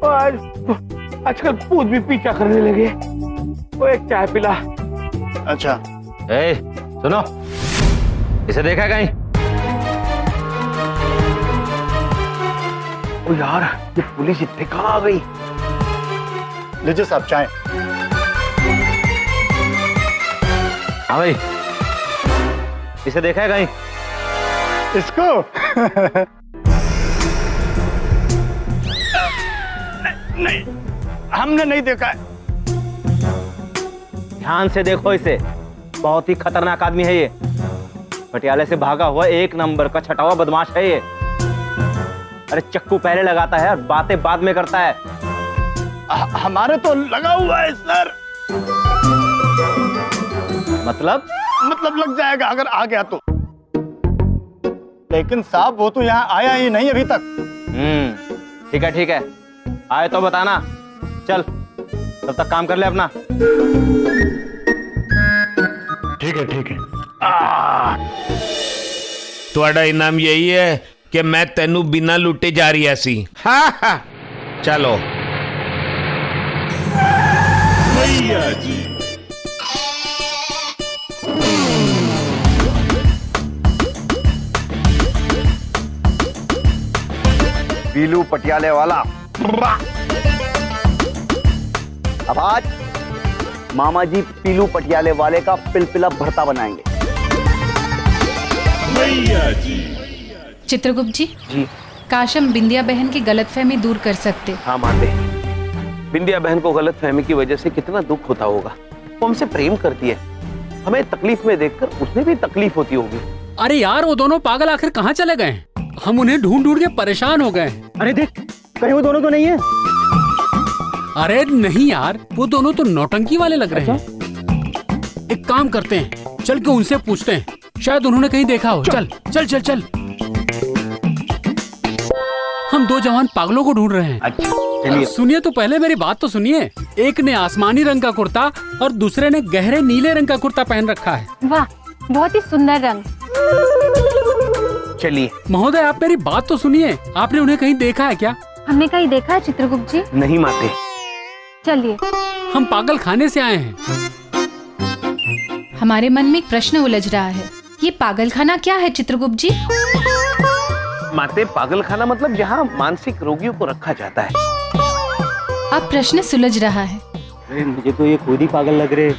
आजकल भूत भी पीछा करने लगे। वो एक चाय पिला। अच्छा। ए, सुनो, इसे देखा कहीं? ओ यार, ये पुलिस इतने कहाँ आ गई? लीजिए साहब चाय। हाँ भाई, इसे देखा है कहीं? इसको? नहीं, हमने नहीं देखा है। ध्यान से देखो इसे, बहुत ही खतरनाक आदमी है ये। पटियाले से भागा हुआ एक नंबर का छटा हुआ बदमाश है ये। अरे चक्कू पहले लगाता है और बातें बाद में करता है। हमारे तो लगा हुआ है सर। मतलब लग जाएगा अगर आ गया तो। लेकिन साहब वो तो यहाँ आया ही नहीं अभी तक। ठीक है, आए तो बताना। चल, तब तक काम कर ले अपना। ठीक है। ਤੁਹਾਡਾ इनाम यही है कि मैं तेनू बिना लुटे जा रही सी। हाँ, चलो भैया जी। पीलू पटियाले वाला। अब आज मामा जी पीलू पटियाले वाले का पिलपिला भरता बनाएंगे। चित्रगुप्त जी, काश हम बिंदिया बहन की गलतफहमी दूर कर सकते। हाँ माते, बिंदिया बहन को गलतफहमी की वजह से कितना दुख होता होगा। वो हमसे प्रेम करती है, हमें तकलीफ में देखकर उसे भी तकलीफ होती होगी। अरे यार, वो दोनों पागल आखिर कहाँ चले गए? हम उन्हें ढूंढ के परेशान हो गए। अरे देख, कहीं वो दोनों तो नहीं है? अरे नहीं यार, वो दोनों तो नौटंकी वाले लग रहे हैं। एक काम करते हैं, चल के उनसे पूछते हैं, शायद उन्होंने कहीं देखा हो। चल। हम दो जवान पागलों को ढूंढ रहे हैं। अच्छा, चलिए। सुनिए तो पहले मेरी बात तो सुनिए। एक ने आसमानी रंग का कुर्ता और दूसरे ने गहरे नीले रंग का कुर्ता पहन रखा है। वाह, बहुत ही सुंदर रंग। चलिए। महोदय, आप मेरी बात तो सुनिए। आपने उन्हें कहीं देखा है क्या? हमने कहीं देखा है चित्रगुप्त जी? नहीं माते। चलिए। हम पागल खाने से आए हैं। हमारे मन में एक प्रश्न उलझ रहा है। ये पागल खाना क्या है चित्रगुप्त जी? माते, पागल खाना मतलब जहाँ मानसिक रोगियों को रखा जाता है। अब प्रश्न सुलझ रहा है। मुझे तो ये खुद ही पागल लग रहे।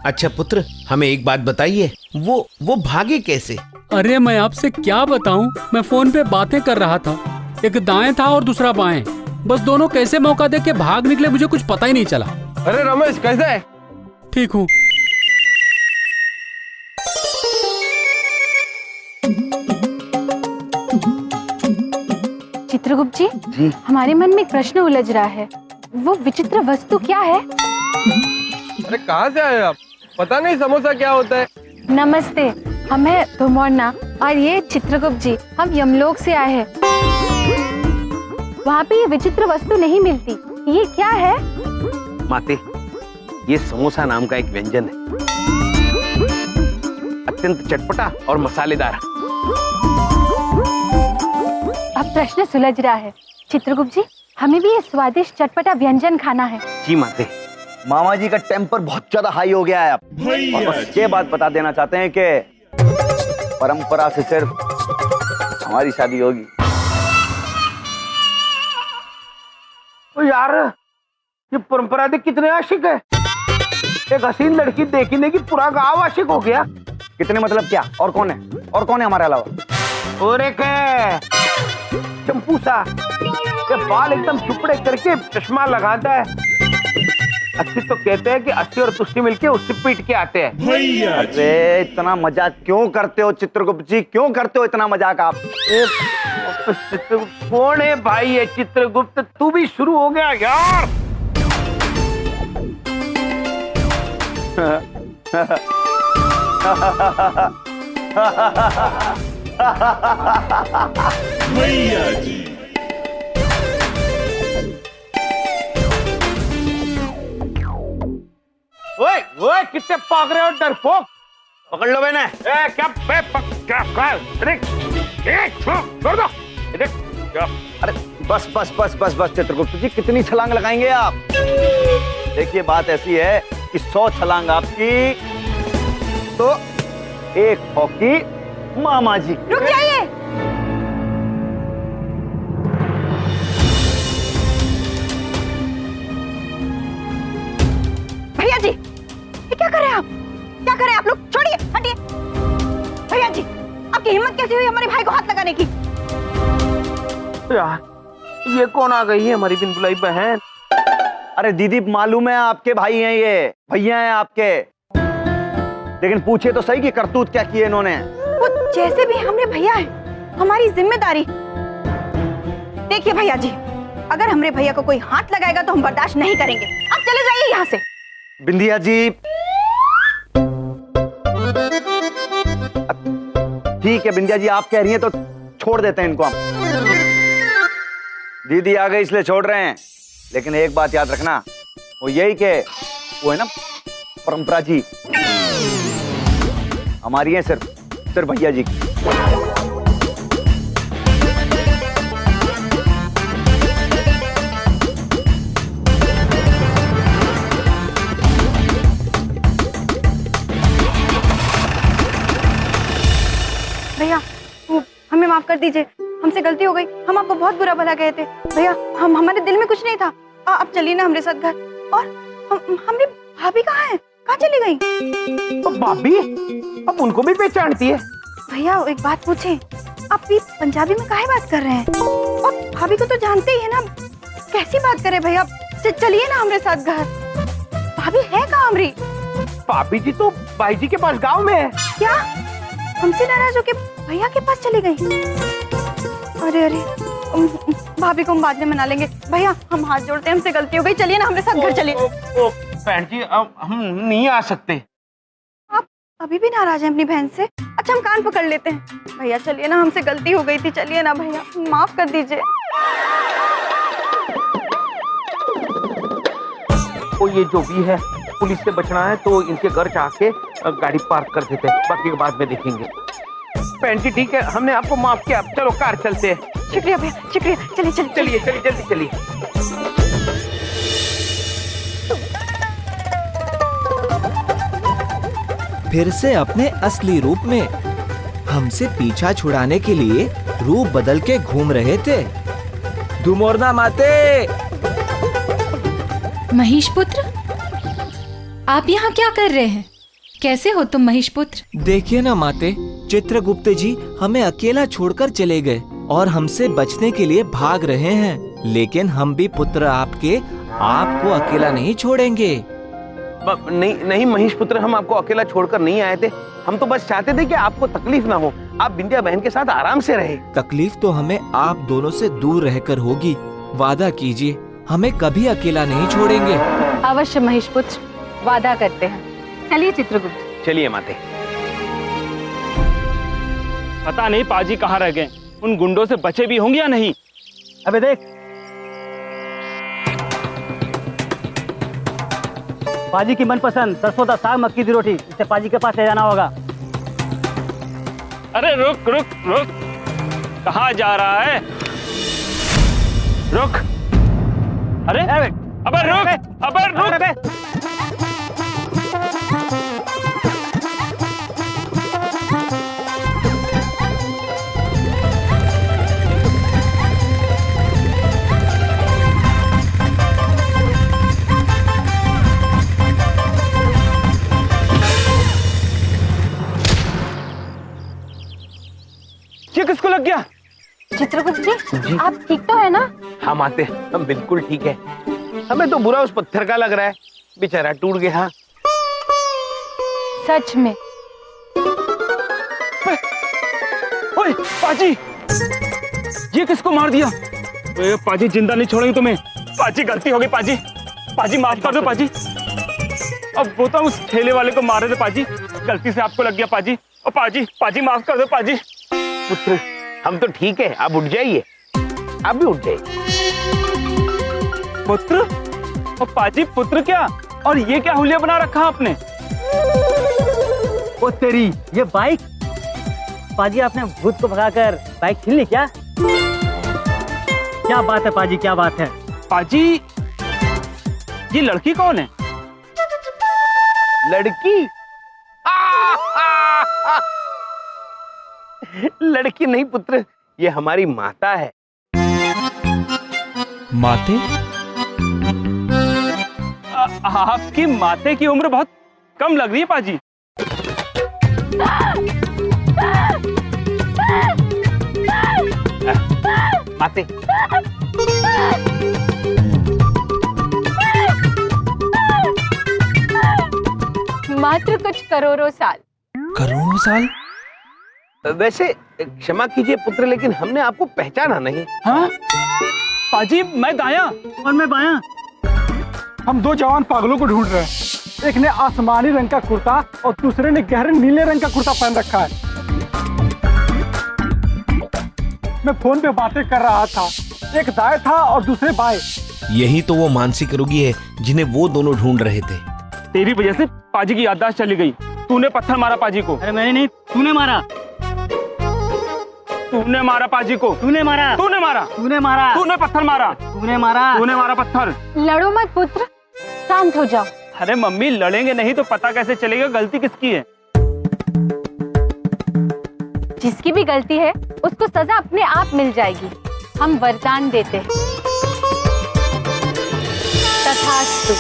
अच्छा पुत्र, हमें एक बात बताइए, वो भागे कैसे? अरे मैं आपसे क्या बताऊं, मैं फोन पे बातें कर रहा था। एक दाएं था और दूसरा बाएं। बस दोनों कैसे मौका दे के भाग निकले मुझे कुछ पता ही नहीं चला। अरे रमेश, कैसे है? ठीक हूँ। चित्रगुप्त जी, हमारे मन में एक प्रश्न उलझ रहा है। वो विचित्र वस्तु क्या है? अरे कहाँ से आए आप? पता नहीं समोसा क्या होता है। नमस्ते, हम है धुमौना और ये चित्रगुप्त जी, हम यमलोक से आए हैं। वहाँ पे ये विचित्र वस्तु नहीं मिलती। ये क्या है? माते, ये समोसा नाम का एक व्यंजन है, अत्यंत चटपटा और मसालेदार। अब प्रश्न सुलझ रहा है। चित्रगुप्त जी, हमें भी ये स्वादिष्ट चटपटा व्यंजन खाना है। जी माते। मामा जी का टेम्पर बहुत ज्यादा हाई हो गया है अब। और बस ये बात बता देना चाहते हैं कि परंपरा से सिर्फ हमारी शादी होगी। ओ यार, ये परंपरा देख कितने आशिक है। एक हसीन लड़की देखने की पूरा गांव आशिक हो गया। कितने मतलब क्या? और कौन है हमारे अलावा? और एक है चंपू सा, ये बाल एकदम चुपड़े करके चश्मा लगाता है। अस्सी तो कहते हैं कि अस्सी और तुष्टि मिलके उससे पीट के आते हैं। अरे इतना मजाक क्यों करते हो चित्रगुप्त जी? क्यों करते हो इतना मजाक आप? कौन है भाई ये चित्रगुप्त? तू भी शुरू हो गया यार। भैया जी। ओए कितने पाग रहे हो डरपोक? पकड़ लो मैंने। क्या छोड़ दो। अरे बस बस बस बस बस चित्रगुप्त जी, कितनी छलांग लगाएंगे आप? देखिए बात ऐसी है कि 100 छलांग आपकी तो 1 हॉकी मामा जी। रुक जाइए। भैया जी, ये क्या कर रहे हैं आप? क्या कर रहे हैं आप लोग? छोड़िए, हटिए। भैया जी, आपकी हिम्मत कैसी हुई हमारे भाई को हाथ लगाने की? यार ये कौन आ गई है हमारी बिन बुलाई बहन? अरे दीदी, मालूम है आपके भाई हैं, ये भैया हैं आपके, लेकिन पूछे तो सही कि करतूत क्या किए इन्होंने। वो जैसे भी हमने भैया है, हमारी जिम्मेदारी। देखिए भैया जी, अगर हमारे भैया को कोई हाथ लगाएगा तो हम बर्दाश्त नहीं करेंगे। आप चले जाइए यहाँ से। बिंदिया जी, ठीक है बिंदिया जी, आप कह रही हैं तो छोड़ देते हैं इनको हम। दीदी आ गई इसलिए छोड़ रहे हैं, लेकिन एक बात याद रखना, वो यही के वो है ना परंपरा जी, हमारी है सिर्फ भैया जी की। भैया, हमें माफ कर दीजिए, हमसे गलती हो गई। हम आपको बहुत बुरा भला कहे थे भैया। हमारे दिल में कुछ नहीं था। आप चलिए ना हमारे साथ घर। और हमारी भाभी कहाँ है? कहाँ चली गई? तो भाभी अब उनको भी पहचानती है? भैया एक बात पूछे, आप भी पंजाबी में काहे बात कर रहे हैं? और भाभी को तो जानते ही है ना, कैसी बात करे भैया? चलिए ना हमारे साथ घर। भाभी है कहाँ हमारी? भाभी जी तो भाई जी के पास गांव में है। क्या हमसे नाराज होके भैया के पास चली गई? अरे अरे, भाभी को हम बाद में मना लेंगे। भैया हम हाथ जोड़ते हैं, हमसे गलती हो गई। चलिए ना हमारे साथ घर चलिए। बहन जी अब हम नहीं आ सकते। आप अभी भी नाराज हैं अपनी बहन से? अच्छा हम कान पकड़ लेते हैं। भैया चलिए ना, हमसे गलती हो गई थी। चलिए ना भैया, माफ कर दीजिए। तो ये जो भी है, पुलिस से बचना है तो इनके घर जाके गाड़ी पार्क कर देते हैं, बाकी के बाद में देखेंगे। बहन जी ठीक है, हमने आपको माफ किया। चलो कार चलते हैं। शुक्रिया भैया, शुक्रिया। चलिए चलिए चलिए चलिए जल्दी चलिए। फिर से अपने असली रूप में हमसे पीछा छुड़ाने के लिए रूप बदल के घूम रहे थे। दुमोरना माते। महेश पुत्र, आप यहाँ क्या कर रहे हैं? कैसे हो तुम महेश पुत्र? देखिए ना माते, चित्रगुप्त जी हमें अकेला छोड़कर चले गए और हमसे बचने के लिए भाग रहे हैं, लेकिन हम भी पुत्र आपको अकेला नहीं छोड़ेंगे। नहीं नहीं महेश पुत्र, हम आपको अकेला छोड़कर नहीं आए थे। हम तो बस चाहते थे कि आपको तकलीफ ना हो, आप बिंदिया बहन के साथ आराम से रहे। तकलीफ तो हमें आप दोनों से दूर रहकर होगी। वादा कीजिए, हमें कभी अकेला नहीं छोड़ेंगे। अवश्य महेश पुत्र, वादा करते हैं। चलिए चित्रगुप्त। चलिए माते। पता नहीं पाजी कहाँ रह गए, उन गुंडों से बचे भी होंगे या नहीं। अबे देख, पाजी की मनपसंद सरसों का साग मक्की की रोटी, इसे पाजी के पास ले जाना होगा। अरे रुक रुक रुक, कहाँ जा रहा है? रुक। अरे अबे रुक, अबे रुक। ये किसको लग गया? चित्रगुप्त जी, आप ठीक तो है ना? हाँ माते, हम बिल्कुल ठीक है। हमें तो बुरा उस पत्थर का लग रहा है, बेचारा टूट गया। सच में? ओए पाजी, ये किसको मार दिया? ओए पाजी, जिंदा नहीं छोड़ेंगे तुम्हें। पाजी गलती हो गई पाजी, पाजी माफ कर दो पाजी। अब वो तो उस ठेले वाले को मारे थे पाजी, गलती से आपको लग गया पाजी। और पाजी, पाजी माफ कर दो पाजी। पुत्र हम तो ठीक है, आप उठ जाइए, आप भी उठ जाइए। पुत्र? और पाजी पुत्र क्या? और ये क्या हुलिया बना रखा आपने? ओ तेरी, ये बाइक? पाजी आपने भूत को भगाकर बाइक छीन ली क्या? क्या बात है पाजी, क्या बात है। पाजी ये लड़की कौन है? लड़की? लड़की नहीं पुत्र, ये हमारी माता है। माते? आपकी माते की उम्र बहुत कम लग रही है पाजी। माते मात्र कुछ करोड़ों साल। करोड़ों साल? वैसे क्षमा कीजिए पुत्र, लेकिन हमने आपको पहचाना नहीं। हाँ पाजी, मैं दाया और मैं बाया। हम दो जवान पागलों को ढूंढ रहे हैं। एक ने आसमानी रंग का कुर्ता और दूसरे ने गहरे नीले रंग का कुर्ता पहन रखा है। मैं फोन पे बातें कर रहा था, एक दाएं था और दूसरे बाएं। यही तो वो मानसिक रोगी है जिन्हें वो दोनों ढूंढ रहे थे। तेरी वजह से पाजी की याददाश्त चली गई। तूने पत्थर मारा पाजी को। अरे मैंने नहीं, तूने मारा। तूने मारा पाजी को। तूने मारा। तूने मारा। तूने मारा। तूने पत्थर मारा। तूने मारा। तूने मारा पत्थर। लड़ो मत पुत्र, शांत हो जाओ। अरे मम्मी, लड़ेंगे नहीं तो पता कैसे चलेगा गलती किसकी है? जिसकी भी गलती है उसको सजा अपने आप मिल जाएगी। हम वरदान देते हैं। तथास्तु।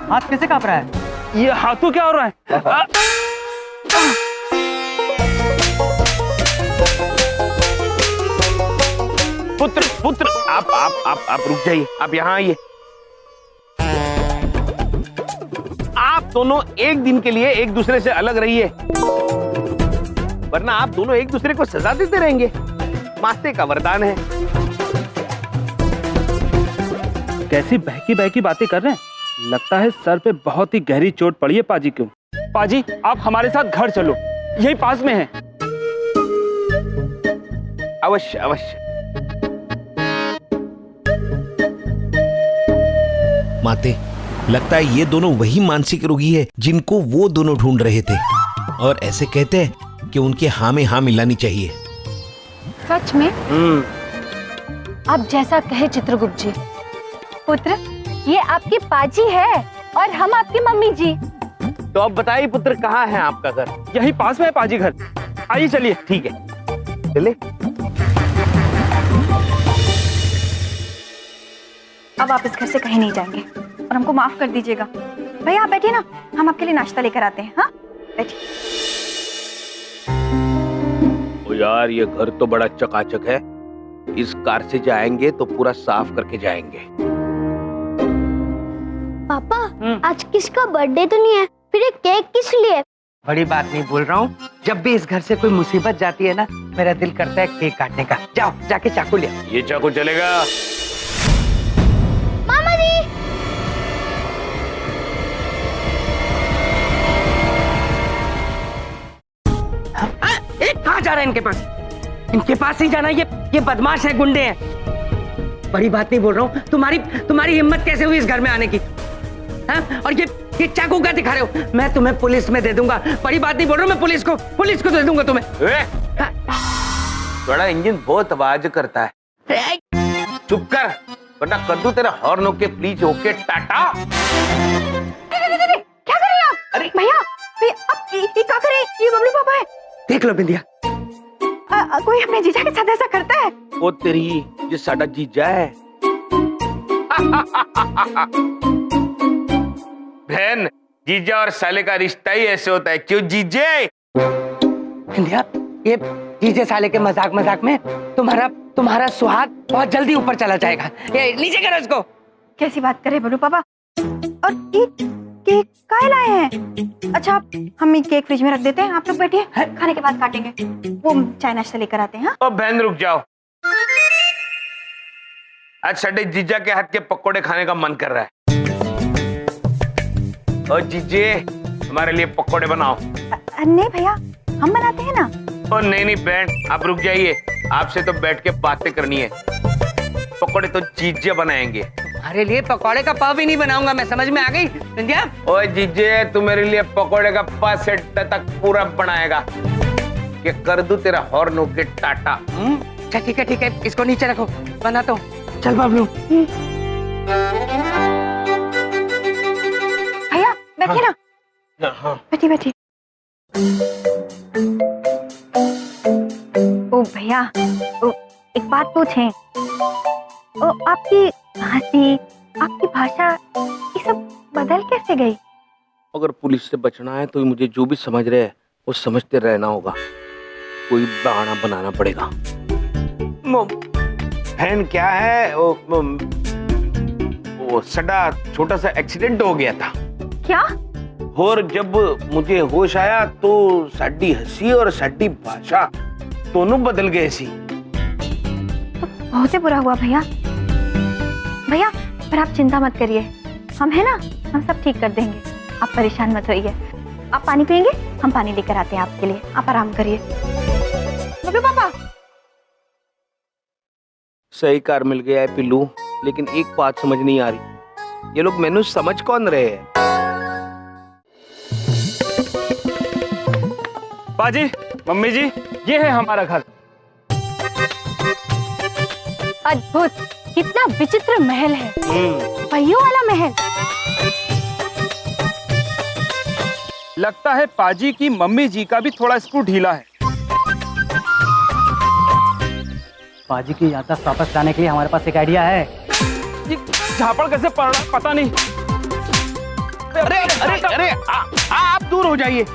हाथ कैसे कांप रहा है? ये हाथों क्या हो रहा है? पुत्र पुत्र, आप रुक जाइए, आप यहाँ आइए। आप दोनों एक दिन के लिए एक दूसरे से अलग रहिए, वरना आप दोनों एक दूसरे को सजा देते रहेंगे। मास्ते का वरदान है। कैसी बहकी बहकी बातें कर रहे हैं। लगता है सर पे बहुत ही गहरी चोट पड़ी है पाजी को। पाजी, आप हमारे साथ घर चलो, यही पास में है। अवश्य अवश्य। माते, लगता है ये दोनों वही मानसिक रोगी है जिनको वो दोनों ढूंढ रहे थे, और ऐसे कहते हैं कि उनके हाँ में हाँ मिलानी चाहिए। सच में? आप जैसा कहे चित्रगुप्त जी। पुत्र, ये आपकी पाजी है और हम आपकी मम्मी जी। तो अब बताइए पुत्र, कहाँ है आपका घर? यही पास में है पाजी घर। आइए चलिए। ठीक है, चले। अब आप इस घर से कहीं नहीं जाएंगे और हमको माफ कर दीजिएगा। भैया आप बैठिए ना, हम आपके लिए नाश्ता लेकर आते हैं। हाँ बैठिए। ओ यार, ये घर तो बड़ा चकाचक है। इस कार से जाएंगे तो पूरा साफ करके जाएंगे। पापा, आज किसका बर्थडे तो नहीं है, फिर ये केक किस लिए? बड़ी बात नहीं बोल रहा हूँ। जब भी इस घर से कोई मुसीबत जाती है ना, मेरा दिल करता है केक काटने का। जाओ जाके चाकू ले। ये चाकू चलेगा? मामा जी। कहाँ जा रहा है इनके पास? इनके पास ही जाना। ये बदमाश है, गुंडे हैं। बड़ी बात नहीं बोल रहा हूँ। तुम्हारी हिम्मत कैसे हुई इस घर में आने की? हाँ? और ये चाकू क्या दिखा रहे हो? मैं तुम्हें पुलिस में दे दूंगा। बड़ी बात नहीं बोल रहा हूँ, मैं पुलिस को दे दूंगा तुम्हें। बड़ा इंजन बहुत आवाज करता है। चुप कर, वरना कर दूं तेरा horn okay please okay Tata. क्या कर रहे हैं आप? अरे भैया, आप ये क्या कर रहे हैं? ये बबलू पापा है। देख लो बिंदिया, कोई अपने जीजा के साथ ऐसा करता है? ओ तेरी, ये साडा जीजा है। बहन, जीजा और साले का रिश्ता ही ऐसे होता है। क्यों जीजे? बिंदिया, ये जीजे साले के मजाक में तुम्हारा सुहाग बहुत जल्दी ऊपर चला जाएगा। ये नीचे करो इसको। कैसी बात कर रहे बबलू पापा? और केक काहे लाए हैं? अच्छा, हम ये केक फ्रिज में रख देते हैं, आप लोग बैठिए, खाने के बाद काटेंगे। वो चाय नाश्ता लेकर आते हैं। ओ बहन रुक जाओ, आज साडे जीजा के हाथ के पकोड़े खाने का मन कर रहा है। ओ जीजे, हमारे लिए पकोड़े बनाओ। नहीं भैया, हम बनाते हैं ना। ओ नहीं बहन, आप रुक जाइए, आपसे तो बैठ के बातें करनी है। पकोड़े तो जीजे बनाएंगे। तुम्हारे लिए पकौड़े का पाव भी नहीं बनाऊंगा मैं, समझ में आ गई संध्या? ओए जीजे, तू मेरे लिए पकोड़े का 5 सेट तक पूरा बनाएगा कि कर दूं तेरा हॉर्न होके टाटा। अच्छा ठीक है, इसको नीचे रखो, बनाता हूँ। चल बबलू। भैया बैठिए ना। हाँ। बैठिए। ओ भैया, ओ एक बात पूछें। ओ आपकी हंसी, आपकी भाषा, ये सब बदल कैसे गई? अगर पुलिस से बचना है तो मुझे जो भी समझ रहे हैं वो समझते रहना होगा, कोई बहाना बनाना पड़ेगा। बहन क्या है, वो सड़ा छोटा सा एक्सीडेंट हो गया था। क्या? और जब मुझे होश आया तो साडी हंसी और साडी भाषा दोनों बदल गए सी। तो बहुत ही बुरा हुआ भैया। पर आप चिंता मत करिए, हम है ना, हम सब ठीक कर देंगे, आप परेशान मत होइए। आप पानी पियेंगे? हम पानी लेकर आते हैं आपके लिए, आप आराम करिए। बबलू पापा। सही कार मिल गया है पिल्लू, लेकिन एक बात समझ नहीं आ रही, ये लोग मैनू समझ कौन रहे हैं? पाजी, मम्मी जी, ये है हमारा घर। अद्भुत, कितना विचित्र महल है, पहियों वाला महल। लगता है पाजी की मम्मी जी का भी थोड़ा स्क्रू ढीला है। पाजी की याददाश्त वापस लाने के लिए हमारे पास एक आइडिया है। ये झापड़ कैसे पड़ रहा पता नहीं। अरे आप दूर हो जाइए,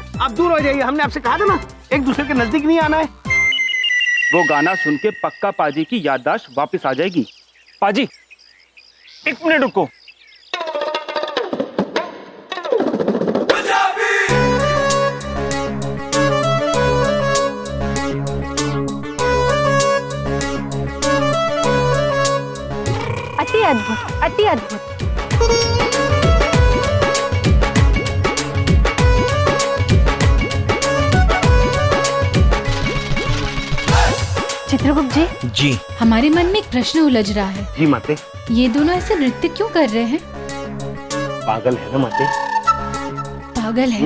हमने आपसे कहा था ना एक दूसरे के नजदीक नहीं आना है। वो गाना सुन के पक्का पाजी की याददाश्त वापस आ जाएगी। पाजी, 1 मिनट रुको। अति अद्भुत, अति अद्भुत। चित्रगुप्त जी, हमारे मन में एक प्रश्न उलझ रहा है। जी माते। ये दोनों ऐसे नृत्य क्यों कर रहे हैं? पागल है ना माते? पागल है।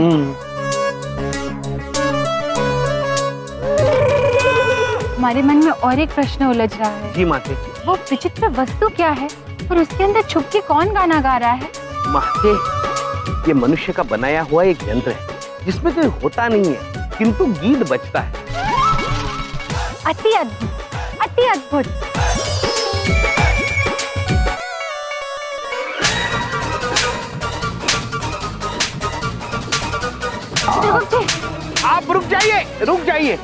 हमारे मन में और एक प्रश्न उलझ रहा है। जी माते। वो विचित्र वस्तु क्या है और उसके अंदर छुप के कौन गाना गा रहा है? माते, ये मनुष्य का बनाया हुआ एक यंत्र है जिसमें कोई होता नहीं है किंतु गीत बजता है। अति अद्भुत, अति अद्भुत। आप रुक जाइए,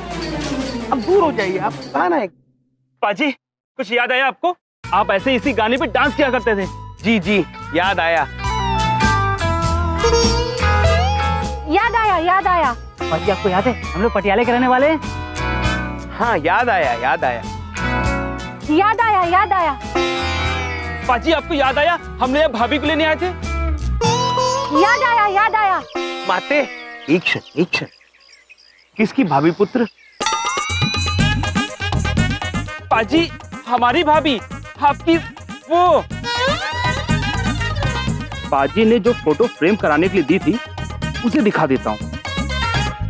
अब दूर हो जाइए। आप कहाँ ना? पाजी, कुछ याद आया आपको? आप ऐसे इसी गाने पे डांस किया करते थे। जी, याद आया। याद आया। पाजी आपको याद है हम लोग पटियाले के रहने वाले हैं? हाँ, याद आया। याद आया। पाजी, आपको याद आया हमने यहाँ भाभी को लेने आए थे? याद आया। माते, एक क्षण। किसकी भाभी पुत्र? पाजी, हमारी भाभी, आपकी वो। पाजी ने जो फोटो फ्रेम कराने के लिए दी थी उसे दिखा देता हूँ।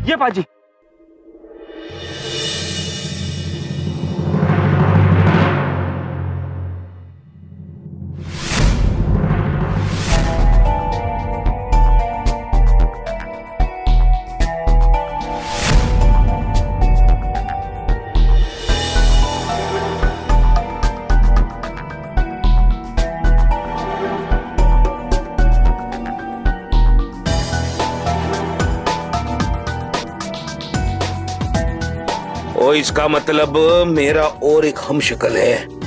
ये पाजी। इसका मतलब मेरा और एक हमशक्ल है।